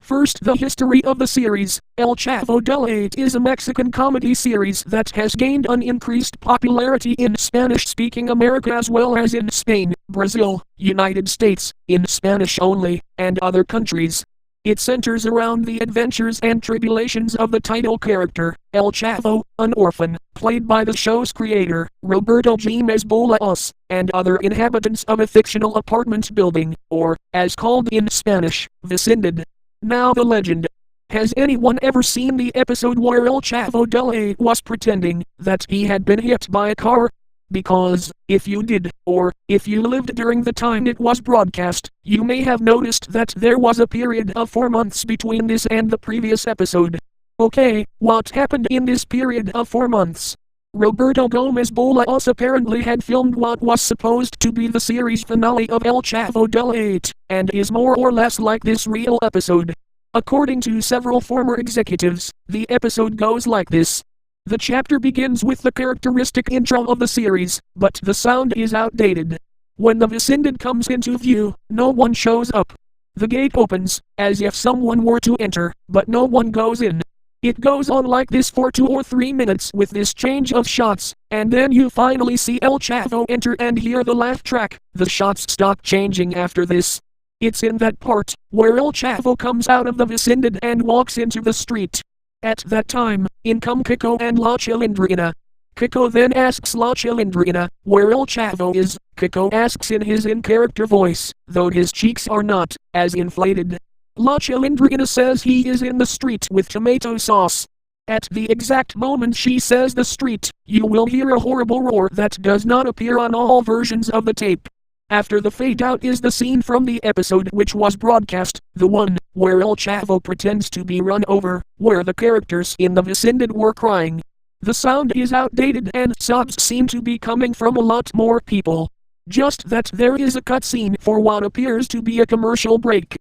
First, the history of the series. El Chavo del Eight is a Mexican comedy series that has gained an increased popularity in Spanish-speaking America as well as in Spain, Brazil, United States, in Spanish only, and other countries. It centers around the adventures and tribulations of the title character, El Chavo, an orphan, played by the show's creator, Roberto Jimenez Bolaños, and other inhabitants of a fictional apartment building, or, as called in Spanish, vecindad. Now the legend. Has anyone ever seen the episode where El Chavo del Eight was pretending that he had been hit by a car? Because, if you did, or if you lived during the time it was broadcast, you may have noticed that there was a period of 4 months between this and the previous episode. Okay, what happened in this period of 4 months? Roberto Gomez Bolaños apparently had filmed what was supposed to be the series finale of El Chavo del Eight, and is more or less like this real episode. According to several former executives, the episode goes like this. The chapter begins with the characteristic intro of the series, but the sound is outdated. When the vecindad comes into view, no one shows up. The gate opens, as if someone were to enter, but no one goes in. It goes on like this for 2 or 3 minutes with this change of shots, and then you finally see El Chavo enter and hear the laugh track. The shots stop changing after this. It's in that part, where El Chavo comes out of the vecindad and walks into the street. At that time, in come Kiko and La Chilindrina. Kiko then asks La Chilindrina, where El Chavo is. Kiko asks in his in-character voice, though his cheeks are not as inflated. La Chilindrina says he is in the street with tomato sauce. At the exact moment she says the street, you will hear a horrible roar that does not appear on all versions of the tape. After the fade out is the scene from the episode which was broadcast, the one where El Chavo pretends to be run over, where the characters in the vecindad were crying. The sound is outdated and sobs seem to be coming from a lot more people. Just that there is a cutscene for what appears to be a commercial break.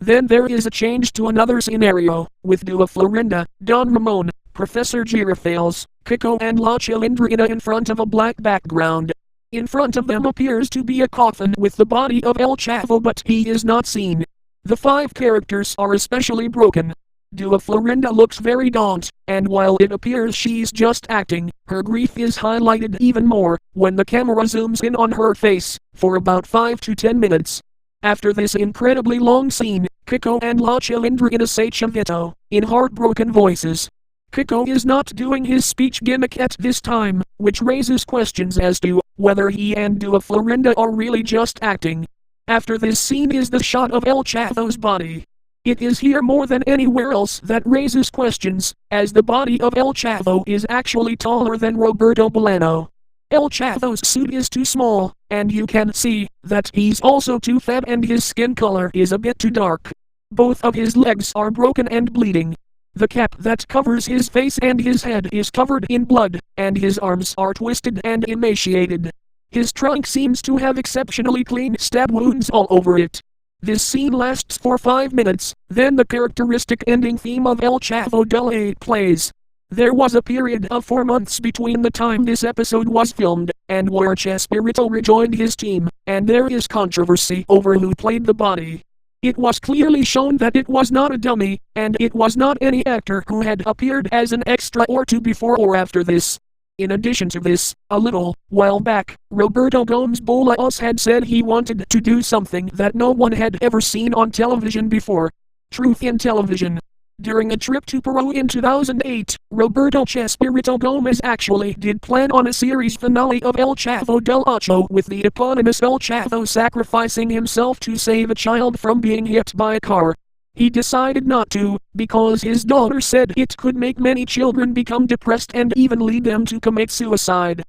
Then there is a change to another scenario, with Dua Florinda, Don Ramon, Professor Girafales, Kiko and La Chilindrina in front of a black background. In front of them appears to be a coffin with the body of El Chavo, but he is not seen. The 5 characters are especially broken. Dua Florinda looks very daunt, and while it appears she's just acting, her grief is highlighted even more when the camera zooms in on her face, for about 5 to 10 minutes. After this incredibly long scene, Kiko and La Chilindrina say Chavito, in heartbroken voices. Kiko is not doing his speech gimmick at this time, which raises questions as to whether he and Dua Florinda are really just acting. After this scene is the shot of El Chavo's body. It is here more than anywhere else that raises questions, as the body of El Chavo is actually taller than Roberto Bolaños. El Chavo's suit is too small, and you can see that he's also too fat and his skin color is a bit too dark. Both of his legs are broken and bleeding. The cap that covers his face and his head is covered in blood, and his arms are twisted and emaciated. His trunk seems to have exceptionally clean stab wounds all over it. This scene lasts for 5 minutes, then the characteristic ending theme of El Chavo del Eight plays. There was a period of 4 months between the time this episode was filmed, and where Chespirito rejoined his team, and there is controversy over who played the body. It was clearly shown that it was not a dummy, and it was not any actor who had appeared as an extra or two before or after this. In addition to this, a little while back, Roberto Gomez Bolaños had said he wanted to do something that no one had ever seen on television before. Truth in television. During a trip to Peru in 2008, Roberto Chespirito Gomez actually did plan on a series finale of El Chavo del Ocho with the eponymous El Chavo sacrificing himself to save a child from being hit by a car. He decided not to, because his daughter said it could make many children become depressed and even lead them to commit suicide.